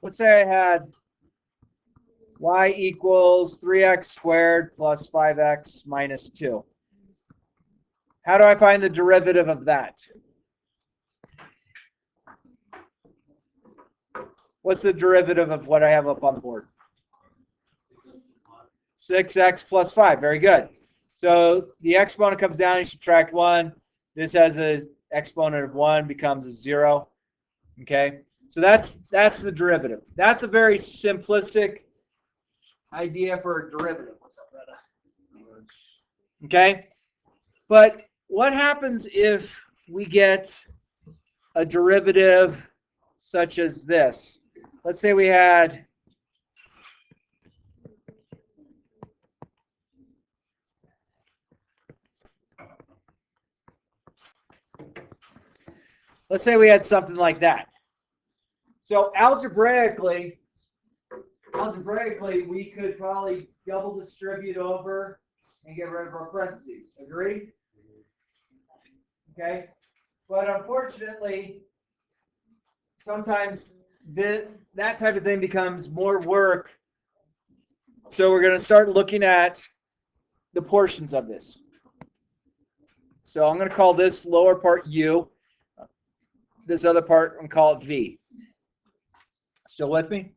let's say I had y equals 3x squared plus 5x minus 2. How do I find the derivative of that? What's the derivative of what I have up on the board? 6x plus 5. Very good. So the exponent comes down, you subtract 1. This has an exponent of 1, becomes a 0. Okay? So that's the derivative. That's a very simplistic idea for a derivative. What's up, brother? Okay? But what happens if we get a derivative such as this? Let's say we had something like that. So algebraically, we could probably double distribute over and get rid of our parentheses. Agreed? Okay? But unfortunately, sometimes that type of thing becomes more work. So we're going to start looking at the portions of this. So I'm going to call this lower part U. This other part, I'm going to call it V. Still with me?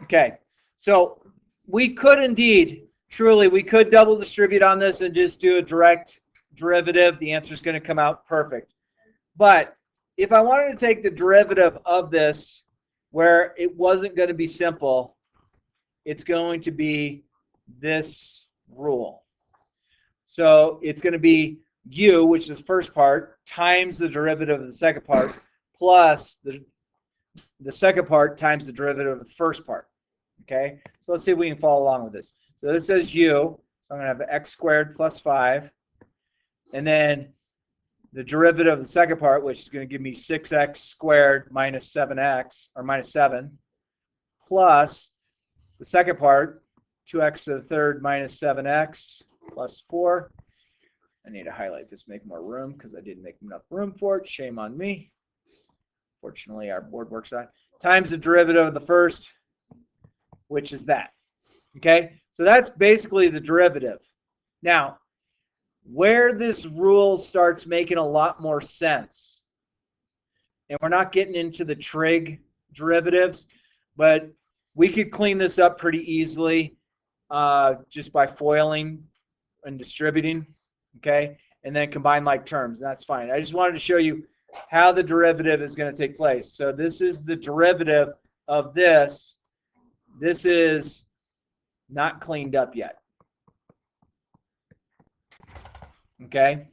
Okay. So we could indeed, truly, we could double distribute on this and just do a direct derivative. The answer is going to come out perfect. But if I wanted to take the derivative of this where it wasn't going to be simple, it's going to be this rule. So it's going to be U, which is the first part, times the derivative of the second part, plus the second part times the derivative of the first part. Okay? So let's see if we can follow along with this. So this says U, so I'm going to have x squared plus 5. And then the derivative of the second part, which is going to give me 6x squared minus 7x, or minus 7, plus the second part, 2x to the third minus 7x plus 4. I need to highlight this, make more room, because I didn't make enough room for it. Shame on me. Fortunately, our board works out. Times the derivative of the first, which is that. Okay? So that's basically the derivative. Now, where this rule starts making a lot more sense, and we're not getting into the trig derivatives, but we could clean this up pretty easily just by foiling and distributing, okay, and then combine like terms. That's fine. I just wanted to show you how the derivative is going to take place. So this is the derivative of this. This is not cleaned up yet. Okay,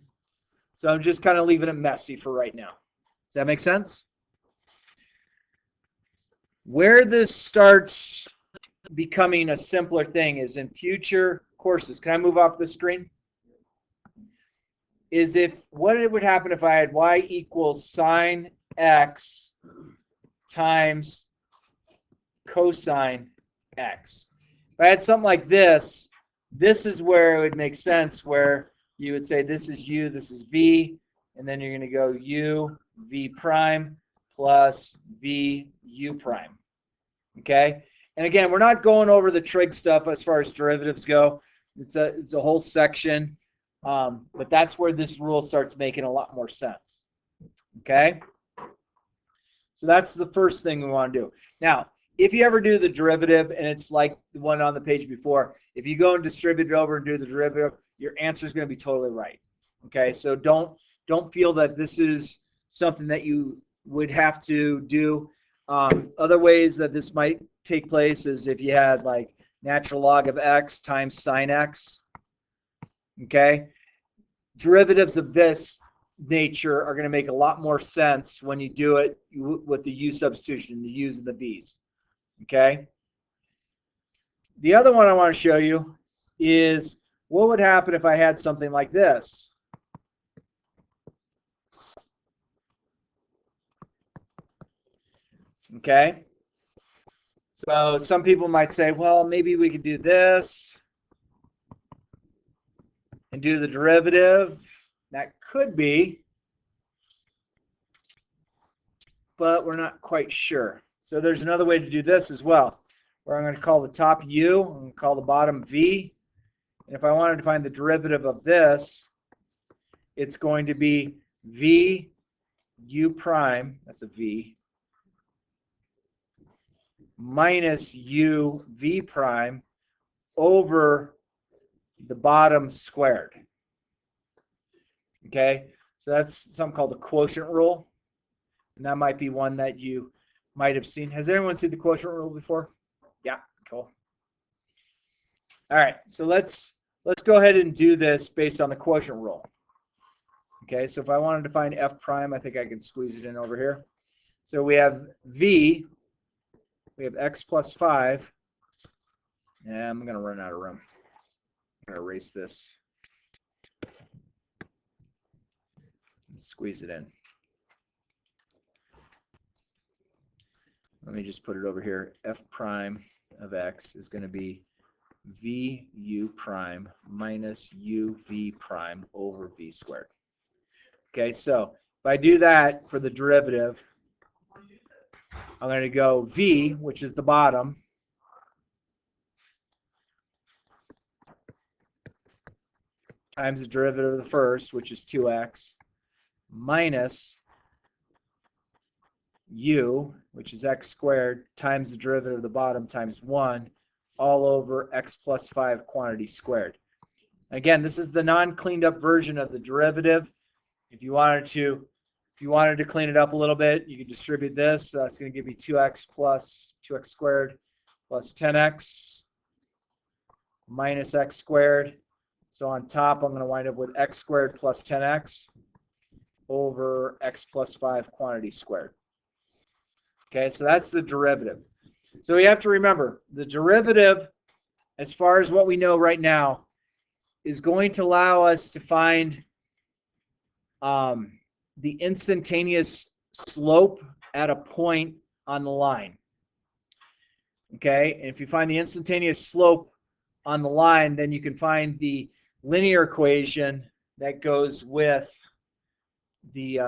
so I'm just kind of leaving it messy for right now. Does that make sense? Where this starts becoming a simpler thing is in future courses. Can I move off the screen? Is if what would happen if I had y equals sine x times cosine x. If I had something like this, this is where it would make sense, where you would say this is u, this is v, and then you're going to go u v prime plus v u prime. Okay? And again, we're not going over the trig stuff as far as derivatives go. It's a whole section, but that's where this rule starts making a lot more sense. Okay? So that's the first thing we want to do. Now, if you ever do the derivative, and it's like the one on the page before, if you go and distribute it over and do the derivative, your answer is going to be totally right. Okay, so don't feel that this is something that you would have to do. Other ways that this might take place is if you had like natural log of x times sine x. Okay, derivatives of this nature are going to make a lot more sense when you do it with the u substitution, the u's and the v's. Okay. The other one I want to show you is what would happen if I had something like this. Okay. So some people might say, well, maybe we could do this and do the derivative. That could be, but we're not quite sure. So there's another way to do this as well, where I'm going to call the top u, I'm going to call the bottom v, and if I wanted to find the derivative of this, it's going to be v u prime, that's a v, minus u v prime over the bottom squared. Okay, so that's something called the quotient rule, and that might be one that you might have seen. Has anyone seen the quotient rule before? Yeah, cool. All right, so let's go ahead and do this based on the quotient rule. Okay, so if I wanted to find f prime, I think I can squeeze it in over here. So we have v, we have x plus 5, and I'm going to run out of room. I'm going to erase this. Squeeze it in. Let me just put it over here. F prime of x is going to be v u prime minus u v prime over v squared. Okay, so if I do that for the derivative, I'm going to go v, which is the bottom, times the derivative of the first, which is 2x, minus u, which is x squared, times the derivative of the bottom times 1, all over x plus 5 quantity squared. Again, this is the non-cleaned up version of the derivative. If you wanted to clean it up a little bit, you could distribute this. It's going to give you 2x plus 2x squared plus 10x minus x squared. So on top, I'm going to wind up with x squared plus 10x over x plus 5 quantity squared. Okay, so that's the derivative. So we have to remember, the derivative, as far as what we know right now, is going to allow us to find the instantaneous slope at a point on the line. Okay, and if you find the instantaneous slope on the line, then you can find the linear equation that goes with the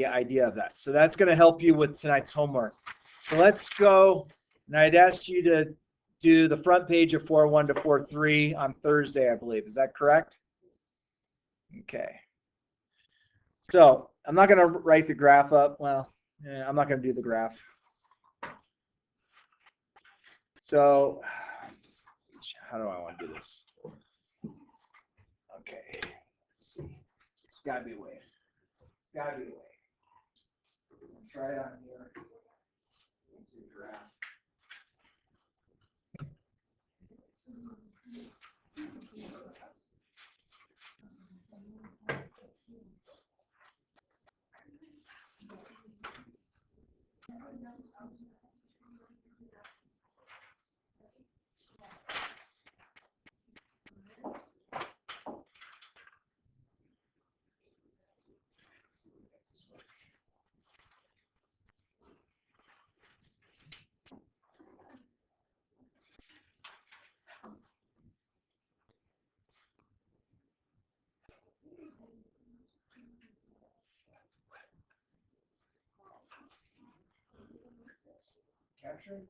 idea of that. So that's going to help you with tonight's homework. So let's go, and I'd asked you to do the front page of 4.1 to 4.3 on Thursday, I believe. Is that correct? Okay. So I'm not going to write the graph up. Well, I'm not going to do the graph. So how do I want to do this? Okay. Let's see. There's got to be a way. There's got to be a way. I'll try it on here. Into the graph. Capture.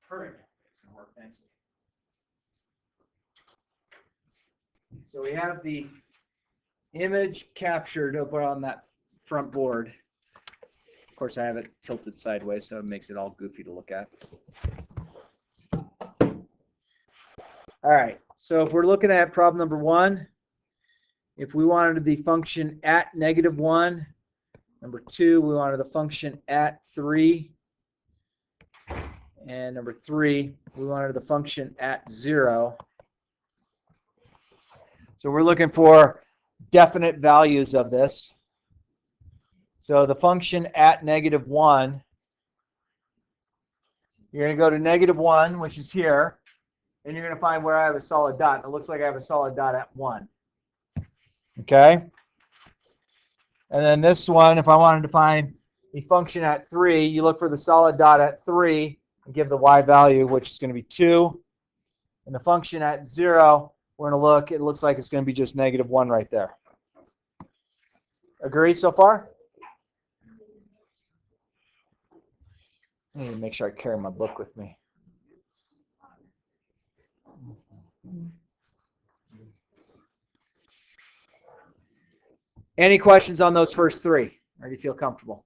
Perfect. It's going to work nicely. So we have the image captured over on that front board. Of course, I have it tilted sideways, so it makes it all goofy to look at. All right, so if we're looking at problem number 1, if we wanted the function at -1, number 2, we wanted the function at 3, and number 3, we wanted the function at 0. So we're looking for definite values of this. So the function at -1 You're going to go to -1, which is here, and you're going to find where I have a solid dot. It looks like I have a solid dot at 1. Okay? And then this one, if I wanted to find a function at 3, you look for the solid dot at 3 and give the y value, which is going to be 2. And the function at 0, we're going to look, it looks like it's going to be just -1 right there. Agree so far? I need to make sure I carry my book with me. Any questions on those first 3? Or do you feel comfortable?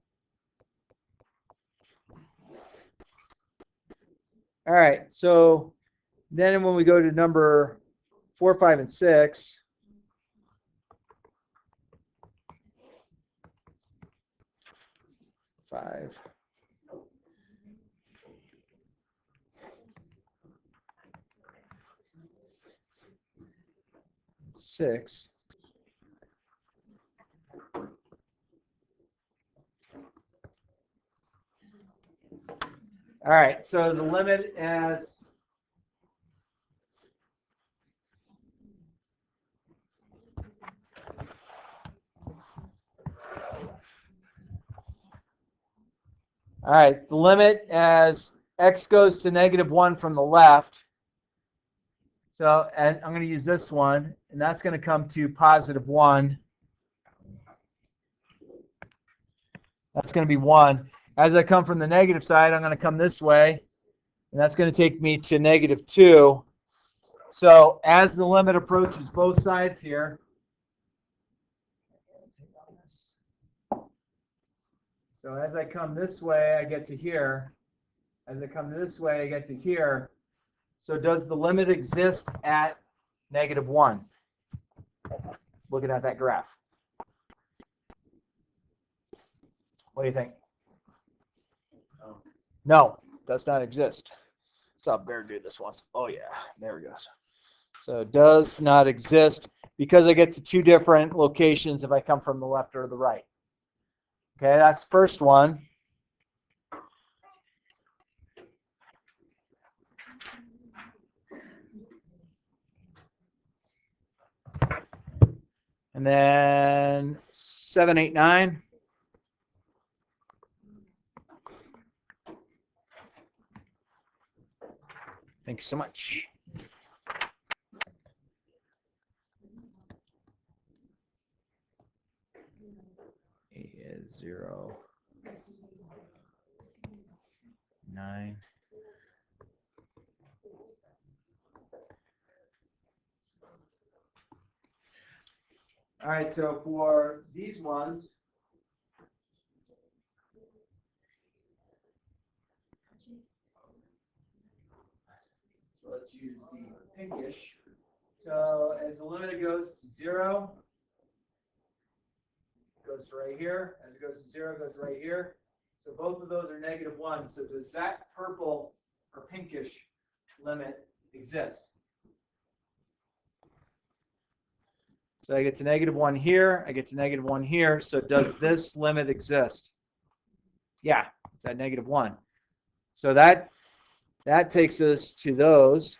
All right, so then when we go to number 4, 5, and 6, five, 6. All right, so the limit as x goes to -1 from the left. So and I'm going to use this one, and that's going to come to +1. That's going to be 1. As I come from the negative side, I'm going to come this way, and that's going to take me to -2. So as the limit approaches both sides here, so as I come this way, I get to here. As I come this way, I get to here. So does the limit exist at -1? Looking at that graph. What do you think? No, does not exist. Saw Bear do this once. Oh yeah, there it goes. So it does not exist because I get to 2 different locations if I come from the left or the right. Okay, that's the first one. And then 7, 8, 9. Thank you so much. A 0, 9. All right, so for these ones, so let's use the pinkish. So as the limit goes to 0, it goes to right here. As it goes to 0, it goes right here. So both of those are -1. So does that purple or pinkish limit exist? So I get to -1 here. I get to -1 here. So does this limit exist? Yeah, it's at -1. So that takes us to those.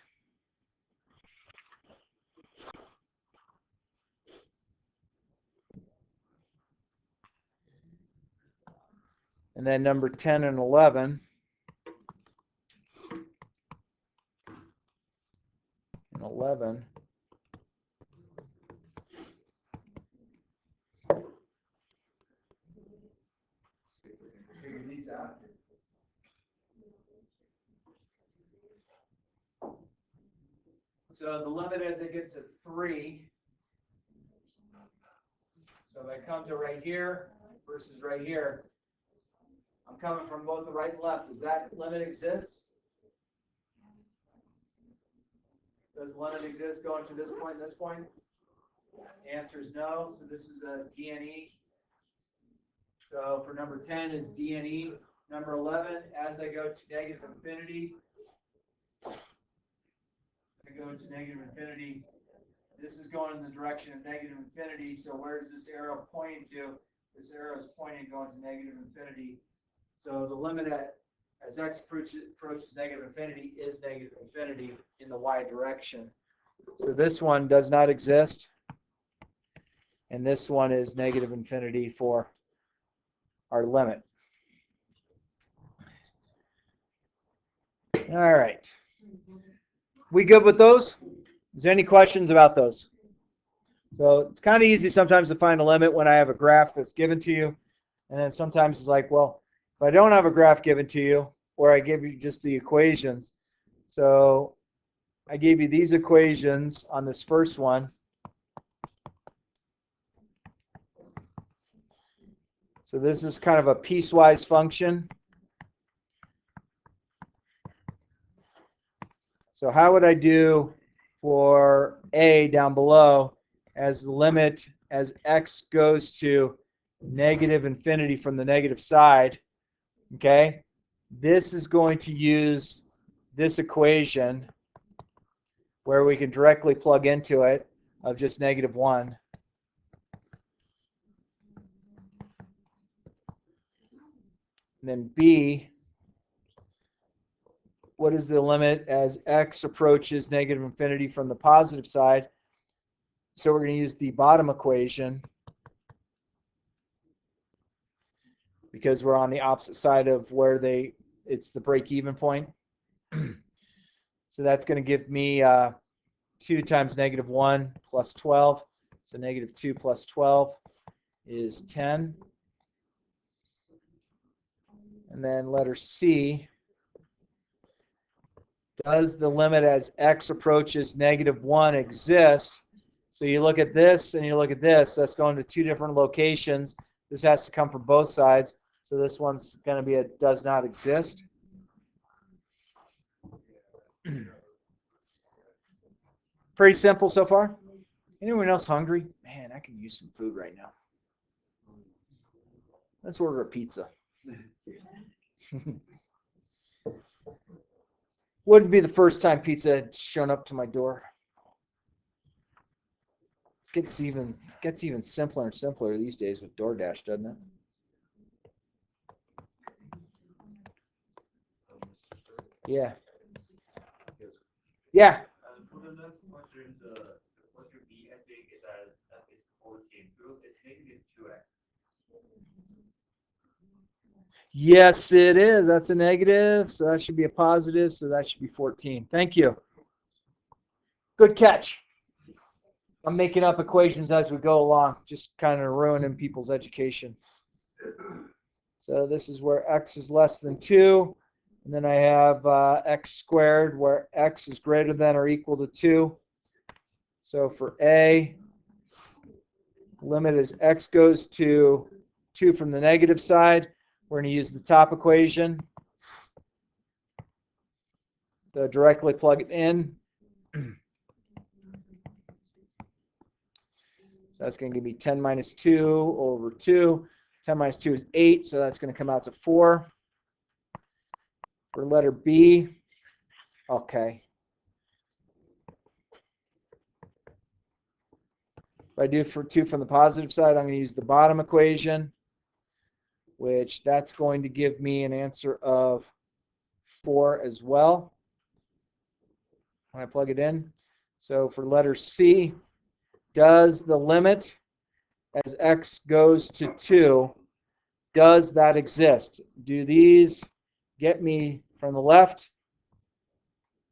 And then number 10 and 11. And 11. Figure these out. So the limit as I get to 3. So if I come to right here versus right here, I'm coming from both the right and left. Does that limit exist? Does the limit exist going to this point and this point? The answer is no. So this is a DNE. So for number 10 is DNE. Number 11, as I go to -infinity, I go to -infinity. This is going in the direction of -infinity. So where is this arrow pointing to? This arrow is pointing going to -infinity. So the limit at as x approaches negative infinity is negative infinity in the y direction. So this one does not exist, and this one is negative infinity for our limit. All right. We good with those? Is there any questions about those? So it's kind of easy sometimes to find a limit when I have a graph that's given to you. And then sometimes it's like, well, if I don't have a graph given to you, or I give you just the equations. So I gave you these equations on this first one. So this is kind of a piecewise function. So how would I do for a down below as the limit as x goes to negative infinity from the negative side? Okay, this is going to use this equation where we can directly plug into it of just -1. And then b, what is the limit as x approaches negative infinity from the positive side? So we're going to use the bottom equation because we're on the opposite side of where it's the break-even point. So that's going to give me 2 times -1 plus 12. So -2 plus 12 is 10. And then letter C, does the limit as x approaches -1 exist? So you look at this and you look at this. That's going to 2 different locations. This has to come from both sides. So this one's going to be a does not exist. Pretty simple so far. Anyone else hungry? Man, I could use some food right now. Let's order a pizza. Wouldn't be the first time pizza had shown up to my door. Gets even simpler and simpler these days with DoorDash, doesn't it? Yeah. Yeah. For the last question, the question B, I think, is 14. It's -2x. Yes, it is. That's a negative, so that should be a positive, so that should be 14. Thank you. Good catch. I'm making up equations as we go along, just kind of ruining people's education. So this is where x is less than 2. And then I have x squared where x is greater than or equal to 2. So for A, limit as x goes to 2 from the negative side, we're going to use the top equation. So directly plug it in. So that's going to give me 10 minus 2 over 2. 10 minus 2 is 8, so that's going to come out to 4. For letter B, okay. If I do for 2 from the positive side, I'm going to use the bottom equation, which that's going to give me an answer of 4 as well when I plug it in. So for letter C, does the limit as x goes to 2, does that exist? Do these get me from the left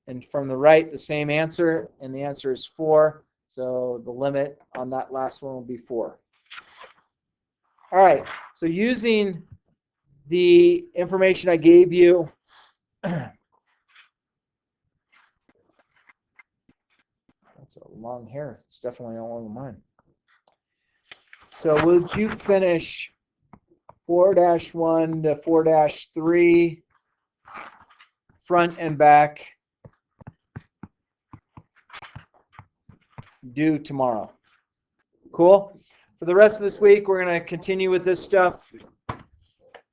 and from the right the same answer? And the answer is 4. So the limit on that last one will be 4. All right, so using the information I gave you, that's a long hair. It's definitely not one of mine. So would you finish 4-1 to 4-3 front and back due tomorrow? Cool. For the rest of this week, we're going to continue with this stuff.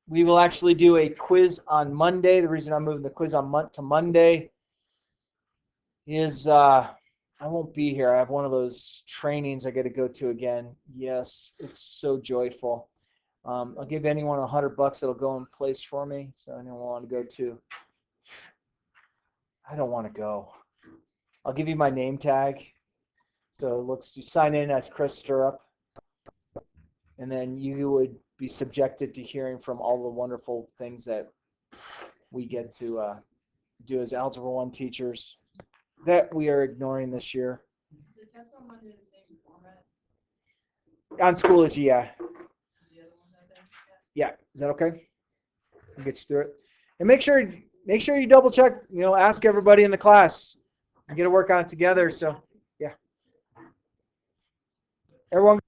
We will actually do a quiz on Monday. The reason I'm moving the quiz on to Monday is I won't be here. I have one of those trainings I got to go to again. Yes, it's so joyful. I'll give anyone $100 that'll go in place for me. So anyone want to go too? I don't want to go. I'll give you my name tag. So it looks, you sign in as Chris Stirrup, and then you would be subjected to hearing from all the wonderful things that we get to do as Algebra 1 teachers that we are ignoring this year. Is the test on Monday the same format? On Schoology, yeah. The other ones I think? Yeah, is that okay? I'll get you through it. And make sure you double check, ask everybody in the class. We get to work on it together, so yeah. Everyone